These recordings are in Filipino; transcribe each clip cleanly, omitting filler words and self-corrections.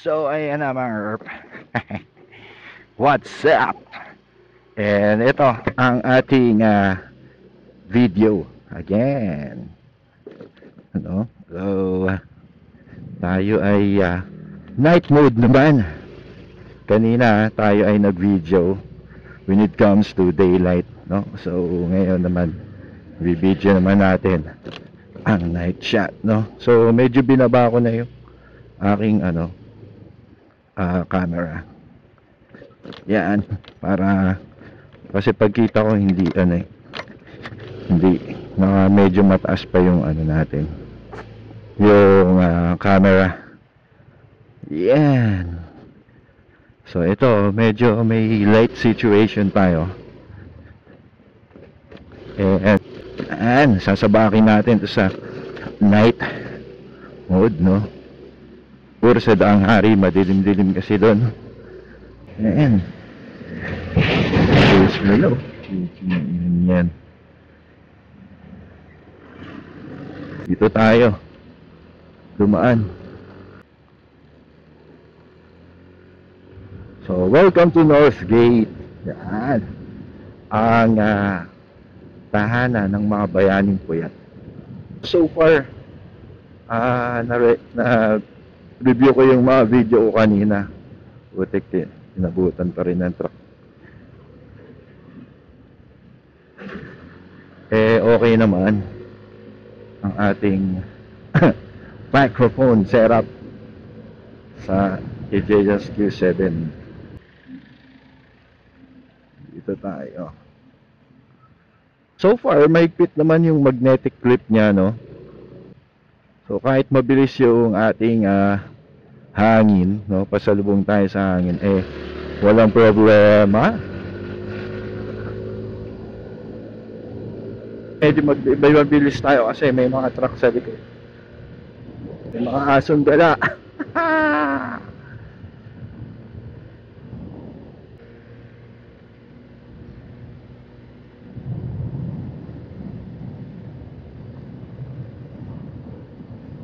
So, ayan na mga herp. What's up? And ito ang ating video again. Ano? So, tayo ay night mode naman. Kanina tayo ay nag-video when it comes to daylight, no? So, ngayon naman, video naman natin ang night shot, no? So, medyo binaba ko na yung aking camera. Yan, para kasi pagkita ko hindi hindi medyo mataas pa yung natin, yung camera. Yan. So ito, medyo may light situation tayo. And sasabakin natin to sa night mode, no? Puro sa daang hari, madilim-dilim kasi doon. Ayan. Ayos mo lang. Yan. Dito tayo dumaan. So, welcome to Northgate. Yan. Ang tahanan ng mga bayaning puyat. So far, na-review ko yung mga video ko kanina. Butik din. Inabutan pa rin ng truck. Okay naman ang ating microphone setup sa DJI Q7. Dito tayo. So far, mahigpit naman yung magnetic clip niya, no? So kahit mabilis yung ating hangin, no? Pasalubong tayo sa hangin, walang problema. Medyo mabilis tayo kasi may mga truck sa likod. May mga asong gala.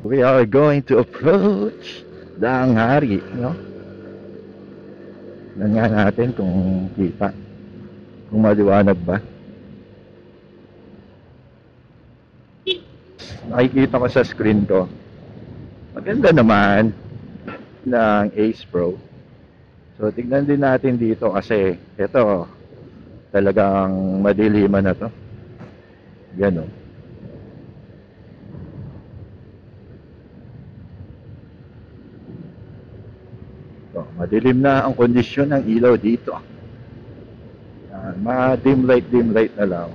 We are going to approach Daang Hari, no? Tingnan natin kung kita, kung maliwanag ba. Nakikita ko sa screen ko, maganda naman ng Ace Pro. So tignan din natin dito kasi ito talagang madiliman na to. Yan, oh. So, madilim na ang kondisyon ng ilaw dito. Ma-dim light na lang.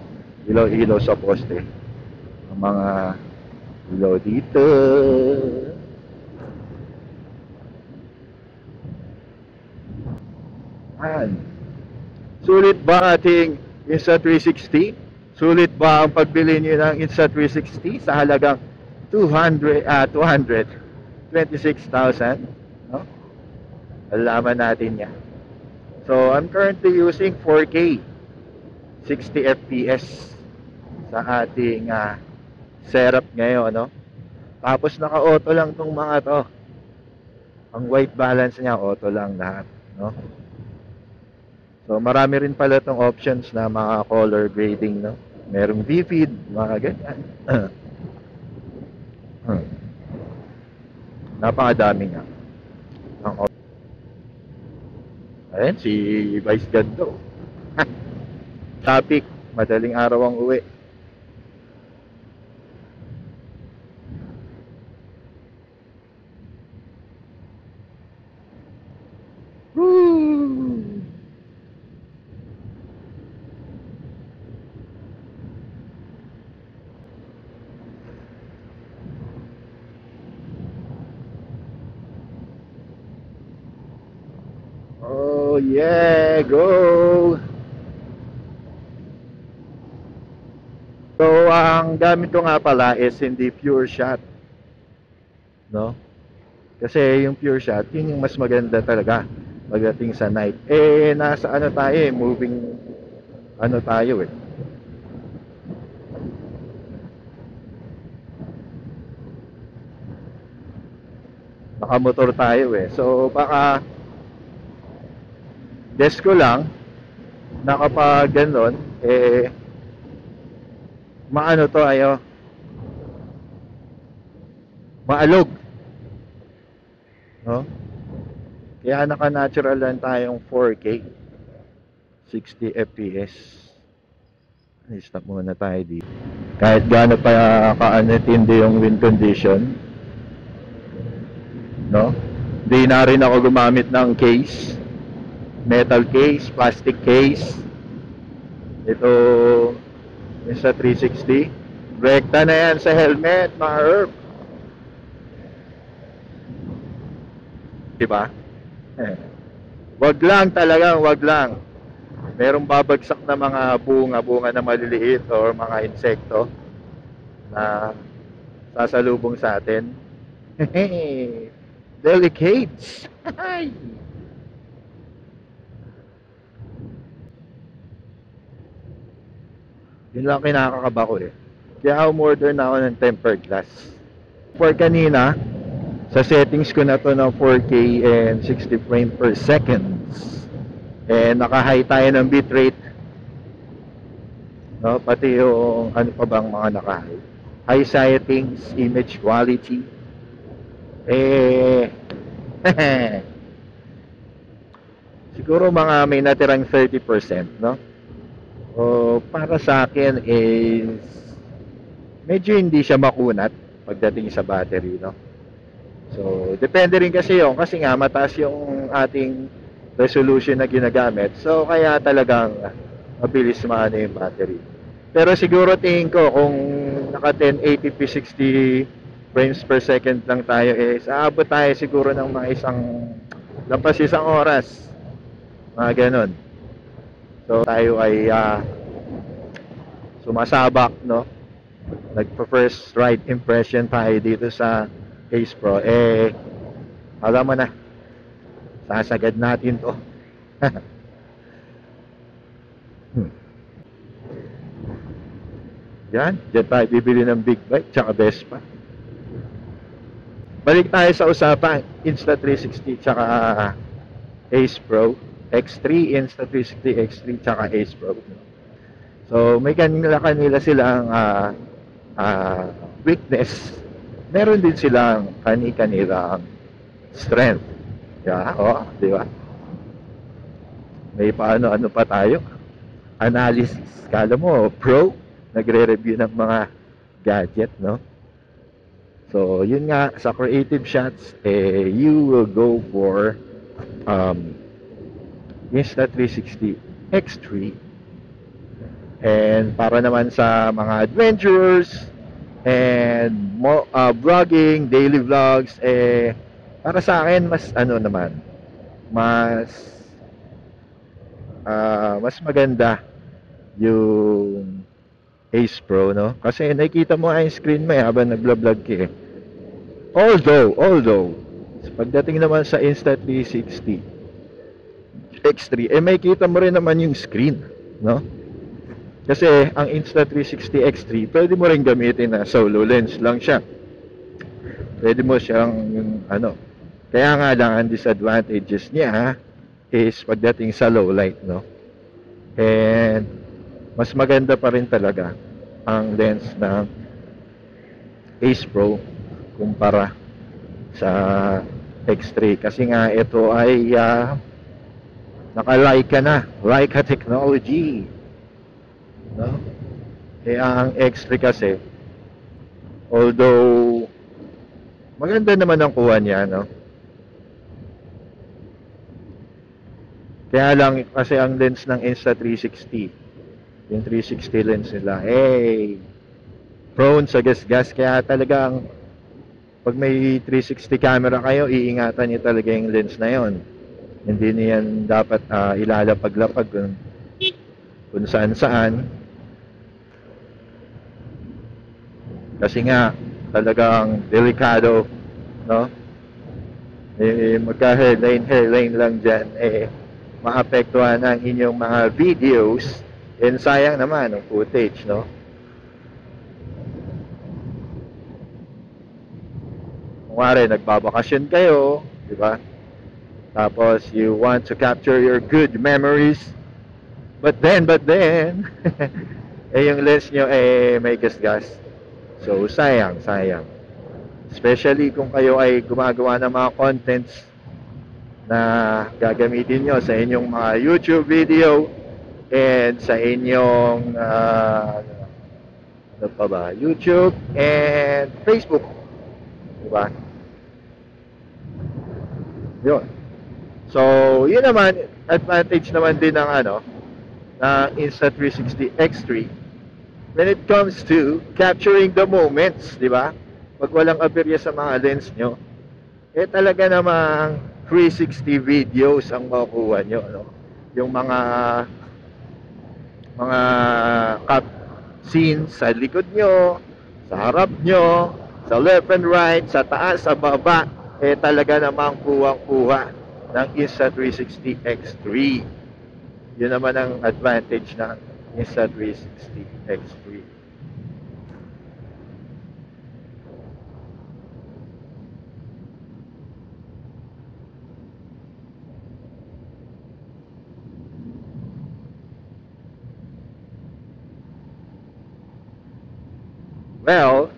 Ilaw-ilaw sa poste. Ang mga ilaw dito. Sulit ba ating Insta360? Sulit ba ang pagbili niyo ng Insta360 sa halagang 226,000? No? Alaman natin yan. So, I'm currently using 4K 60 FPS sa ating setup ngayon, no? Tapos naka-auto lang tong mga to. Ang white balance niya auto lang lahat, no? So marami rin pala tong options na mga color grading, no? Merong vivid, mga ganyan. Napakadami nga. Ayan, si Vice Gando. Topic, madaling araw ang uwi. Oh yeah, go! So ang gamit ko nga pala is hindi pure shot, no? Kasi yung pure shot, yun yung mas maganda talaga pagdating sa night. Nasa tayo moving tayo nakamotor tayo eh. So baka guess ko lang na kapag ganon eh maano to ayo, maalog, no? Kaya naka-natural lang tayong 4K 60 FPS. I-stop muna tayo dito. Kahit gaano pa kaanitindi yung wind condition, no? Di na rin ako gumamit ng case, metal case, plastic case. Ito yung sa 360. Rekta na yan sa helmet, mga herb. Diba? Wag lang talagang, wag lang. Merong babagsak na mga bunga na maliliit or mga insekto na sasalubong sa atin. Delicates. Yun lang kinakakaba ko eh. Kaya umorder na ako ng tempered glass. For kanina, sa settings ko na to ng 4K and 60 frames per seconds. And naka-high tayo ng bitrate. No, pati yung ano pa bang mga naka-high. High settings, image quality. Siguro mga may natirang 30%, no? O para sa akin is medyo hindi siya makunat pagdating sa battery, no? So, depende rin kasi yun, kasi nga mataas yung ating resolution na ginagamit. So, kaya talagang mabilis maano yung battery. Pero siguro tingin ko kung naka 1080p 60 frames per second lang tayo is aabot tayo siguro ng mga lampas isang oras. Mga ganon. So, tayo ay sumasabak, no? Nagpa-first right impression tayo dito sa Ace Pro. Alam mo na, sasagad natin to. Yan, dyan tayo bibili ng Big Bike tsaka Vespa. Balik tayo sa usapan, Insta360 tsaka Ace Pro X3, Insta360 X3 tsaka Ace Pro. So may kanila silang weakness. Meron din silang kani-kanilang strength. Yeah, oh, di ba? May paano-ano pa tayo? Analysis. Kala mo, pro, nagre-review ng mga gadget, no? So, yun nga, sa creative shots, you will go for Insta360 X3. And para naman sa mga adventurers and more vlogging, daily vlogs, para sa akin mas ano naman, mas maganda yung Ace Pro, no? Kasi nakikita mo ang screen mo habang nagla-vlog ka eh. Although pagdating naman sa Insta360 X3, may kita mo rin naman yung screen, no? Kasi ang Insta360 X3, pwede mo rin gamitin na solo lens lang siya. Pwede mo siyang, kaya nga lang ang disadvantages niya is pagdating sa low light, no? And mas maganda pa rin talaga ang lens ng Ace Pro kumpara sa X3. Kasi nga ito ay naka-Leica na, Leica technology, no? Ang X3 kasi, although maganda naman ang kuha niya, no? Kaya lang kasi ang lens ng Insta360, yung 360 lens nila, prone sa gas-gas. Kaya talagang pag may 360 camera kayo, iingatan niyo talaga yung lens na yon. Hindi niyan dapat ilalapag-lapag kung saan-saan. Kasi nga talagang delikado, no? Magka-hairline lang dyan, maapektuhan ang inyong mga videos, and sayang naman ang footage, no? Kunwari, nagbabakasyon kayo, di ba? Tapos, you want to capture your good memories. But then, eh, yung lens nyo, eh, may gasgas. So, sayang. Especially kung kayo ay gumagawa ng mga contents na gagamitin nyo sa inyong mga YouTube video and sa inyong ano pa ba? YouTube and Facebook. Diba? Yun. So, yun naman, advantage naman din ng Insta360 X3 when it comes to capturing the moments, di ba? Pag walang aberya sa mga lens nyo, eh talaga namang 360 videos ang makukuha nyo, no? Yung mga cut scenes sa likod nyo, sa harap nyo, sa left and right, sa taas, sa baba, eh talaga namang kuwang-kuha ng Insta360 X3. Yun naman ang advantage ng Insta360 X3. Well,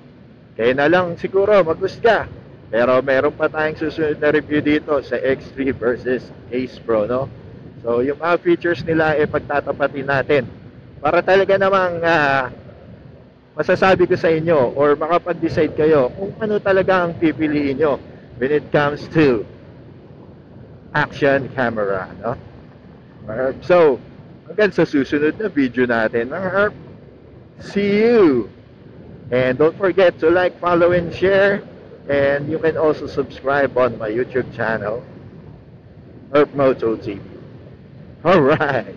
kaya na lang siguro maghusga. Pero meron pa tayong susunod na review dito sa X3 versus Ace Pro, no? So, yung mga features nila eh pagtatapatin natin para talaga namang masasabi ko sa inyo or makapag-decide kayo kung ano talaga ang pipiliin nyo when it comes to action camera, no? So, hanggang sa susunod na video natin, mga herb, see you! And don't forget to like, follow, and share. And you can also subscribe on my YouTube channel, Herb Moto TV. Alright.